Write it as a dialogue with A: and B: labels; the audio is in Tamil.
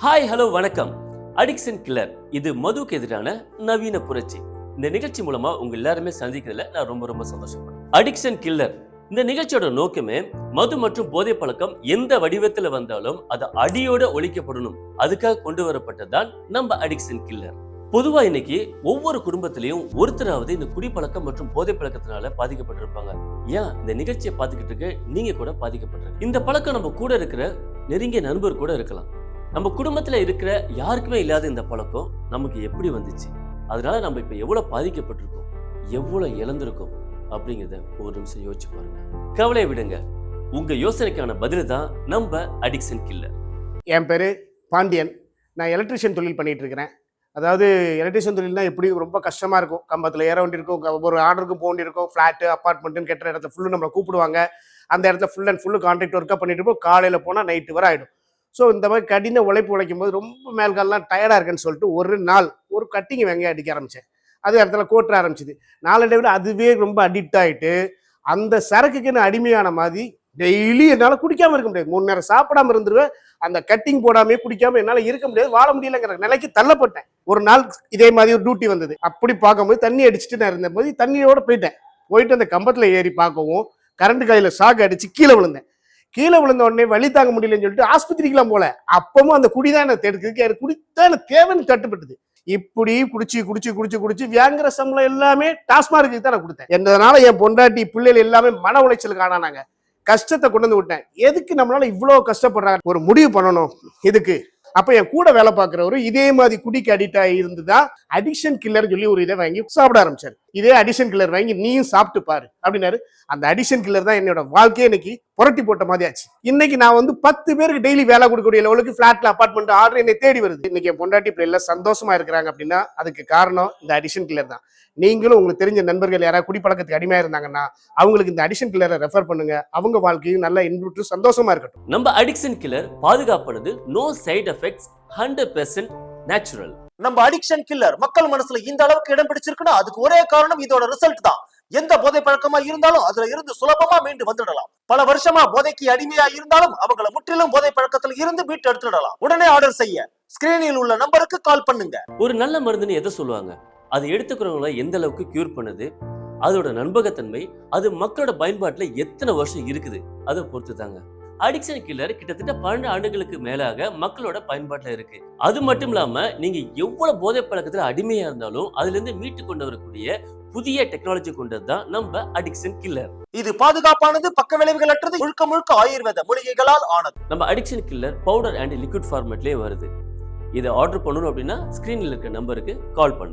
A: ஹாய் ஹலோ வணக்கம். அடிக்ஷன் கில்லர் இது மதுக்கு எதிரான நவீன புரட்சி. இந்த நிகழ்ச்சி மூலமா உங்க எல்லாருமே சந்திக்கிறதுல நான் ரொம்ப சந்தோஷப்படுறேன். அடிக்ஷன் கில்லர் இந்த நிகழ்ச்சியோட நோக்கமே மது மற்றும் போதை பழக்கம் எந்த வடிவத்துல வந்தாலும் அது அடியோட ஒழிக்கப்படணும், அதுக்காக கொண்டு வரப்பட்டதுதான் நம்ம அடிக்ஷன் கில்லர். பொதுவா இன்னைக்கு ஒவ்வொரு குடும்பத்திலையும் ஒருத்தராவது இந்த குடிப்பழக்கம் மற்றும் போதை பழக்கத்தினால பாதிக்கப்பட்டிருப்பாங்க. ஏன் இந்த நிகழ்ச்சியை பார்த்துக்கிட்டு இருக்க நீங்க கூட பாதிக்கப்பட்டிருக்க. இந்த பழக்கம் நம்ம கூட இருக்கிற நெருங்கிய நண்பர் கூட இருக்கலாம். நம்ம குடும்பத்துல இருக்கிற யாருக்குமே இல்லாத இந்த பழக்கம் நமக்கு எப்படி வந்துச்சு, அதனால நம்ம இப்ப எவ்வளவு பாதிக்கப்பட்டிருக்கோம், எவ்வளவு இழந்திருக்கோம் அப்படிங்கிறத ஒரு நிமிஷம் யோசிச்சு பாருங்க. கவலையை விடுங்க, உங்க யோசனைக்கான பதில் தான் நம்ம அடிக்ஷன் கில்லர்.
B: என் பேரு பாண்டியன். நான் எலக்ட்ரிஷியன் தொழில் பண்ணிட்டு இருக்கிறேன். அதாவது எலக்ட்ரிஷியன் தொழில்னா எப்படி ரொம்ப கஷ்டமா இருக்கும். கம்பத்தில் ஏற வேண்டியிருக்கும், ஒரு ஆர்டருக்கு போக வேண்டியிருக்கும், ஃப்ளாட்டு அப்பார்ட்மெண்ட்டுன்னு கெட்டுற இடத்துல ஃபுல்லு நம்மளை கூப்பிடுவாங்க. அந்த இடத்துல ஃபுல் அண்ட் ஃபுல்லு கான்ட்ராக்ட் ஒர்க்காக பண்ணிட்டு இருப்போம். காலையில் போனால் நைட்டு வரை ஆகிடும். ஸோ இந்த மாதிரி கடின உழைக்கும் போது ரொம்ப மேல்காலெலாம் டயர்டாக இருக்குன்னு சொல்லிட்டு ஒரு நாள் ஒரு கட்டிங் வெங்காயம் அடிக்க ஆரம்பித்தேன். அது இடத்துல கோட்டுற ஆரம்பிச்சிது. நாளடைவில் அதுவே ரொம்ப அடிக்ட் ஆகிட்டு அந்த சரக்குக்குன்னு அடிமையான மாதிரி டெய்லி என்னால் குடிக்காமல் இருக்க முடியாது. 3 நேரம் சாப்பிடாம இருந்துருவேன். அந்த கட்டிங் போடாமே குடிக்காமல் என்னால் இருக்க முடியாது, வாழ முடியலைங்கிற நிலைக்கு தள்ளப்பட்டேன். ஒரு நாள் இதே மாதிரி ஒரு டியூட்டி வந்தது. அப்படி பார்க்கும்போது தண்ணி அடிச்சுட்டு நான் இருந்தபோது தண்ணியோடு போயிட்டு அந்த கம்பத்தில் ஏறி பார்க்கவும் கரண்ட் கையில் ஷாக் அடித்து கீழே விழுந்தேன். கீழே விழுந்த உடனே வலி தாங்க முடியலன்னு சொல்லிட்டு ஆஸ்பத்திரிக்கெல்லாம் போல. அப்பவும் அந்த குடிதான் எனக்கு எடுக்குது, குடித்தான் எனக்கு தேவைன்னு தட்டுப்பட்டது. இப்படி குடிச்சு வேங்குற சம்பளம் எல்லாமே டாஸ்மார்க்கு தான் நான் கொடுத்தேன். என்றதுனால என் பொண்டாட்டி பிள்ளைகள் எல்லாமே மன உளைச்சலுக்கு ஆனானாங்க. கஷ்டத்தை கொண்டு வந்து விட்டேன். எதுக்கு நம்மளால இவ்வளவு கஷ்டப்படுறாங்க, ஒரு முடிவு பண்ணணும் இதுக்கு. அப்ப என் கூட வேலை பார்க்கிறவரு இதே மாதிரி குடிக்கு அடிக்ட் ஆகி இருந்துதான் அடிக்ஷன் கில்லர் சொல்லி ஒரு இதை வாங்கி சாப்பிட ஆரம்பிச்சாரு. இதே அடிக்ஷன் கில்லர் வாங்கி நீயும் சாப்பிட்டு பாரு அப்படின்னாரு. அந்த அடிக்ஷன் கில்லர் தான் என்னோட வாழ்க்கையை இன்னைக்கு புரட்டி போட்ட மாதிரி ஆச்சு. இன்னைக்கு நான் 10 பேருக்கு டெய்லி வேலை கொடுக்கக்கூடிய லெவலுக்கு ஃபிளாட்ல அபார்ட்மெண்ட் ஆர்டர் என்னை தேடி வருது. இன்னைக்கு என் பொண்டாட்டி இப்ப எல்லாம் சந்தோஷமா இருக்கிறாங்க அப்படின்னா அதுக்கு காரணம் இந்த அடிக்ஷன் கில்லர் தான். நீங்களும் உங்களுக்கு தெரிஞ்ச நண்பர்கள் யாராவது குடிப்பழக்கத்துக்கு அடிமையா இருந்தாங்கன்னா அவங்களுக்கு இந்த அடிக்ஷன் கில்லரை ரெஃபர் பண்ணுங்க. அவங்க வாழ்க்கையும் நல்லா இன்புற்று சந்தோஷமா இருக்கட்டும்.
A: நம்ம அடிக்ஷன் கில்லர் பாதுகாப்பானது, நோ சைடு எஃபெக்ட்ஸ், 100% நேச்சுரல்.
C: நம்ம அடிக்ஷன் கில்லர் மக்கள் மனசுல இந்த அளவுக்கு இடம் பிடிச்சிருக்குன்னா அதுக்கு ஒரே காரணம் இதோட ரிசல்ட் தான். எந்த போதை பழக்கமா இருந்தாலும் அதுல இருந்து சுலபமா மீண்டு வந்துடலாம். பல வருஷமா போதைக்கு அடிமையா இருந்தாலும் அவங்கள முற்றிலும் போதை பழக்கத்துல இருந்து மீட்டு எடுத்துடலாம். உடனே ஆர்டர் செய்ய ஸ்கிரீனில் உள்ள நம்பருக்கு கால் பண்ணுங்க.
A: ஒரு நல்ல மருந்துன்னு எதை சொல்லுவாங்க, அது எடுத்துக்கிறவங்கள எந்த அளவுக்கு கியூர் பண்ணுது, அதோட நம்பகத்தன்மை, அது மக்களோட பயன்பாட்டுல எத்தனை வருஷம் இருக்குது, அதை பொறுத்து தாங்க. அடிக்ஷன் கில்லர் கிட்டத்தட்ட 12 ஆண்டுகளுக்கு மேலாக மக்களோட பயன்பாட்டுல இருக்கு. அது மட்டும் இல்லாம நீங்க எவ்வளவு போதை பழக்கத்துல அடிமையா இருந்தாலும் அதுல இருந்து மீட்டு கொண்டு வரக்கூடிய புதிய டெக்னாலஜி கொண்டதுதான் நம்ம அடிக்ஷன் கில்லர்.
C: இது பாதுகாப்பானது, பக்க விளைவுகள் அற்றது, முழுக்க ஆயுர்வேத மூலிகைகளால் ஆனது.
A: நம்ம addiction killer powder and liquid ஃபார்மேட்லயே வருது. இதை ஆர்டர் பண்ணணும் அப்படின்னா ஸ்கிரீன்ல இருக்க நம்பருக்கு கால் பண்ணுங்க.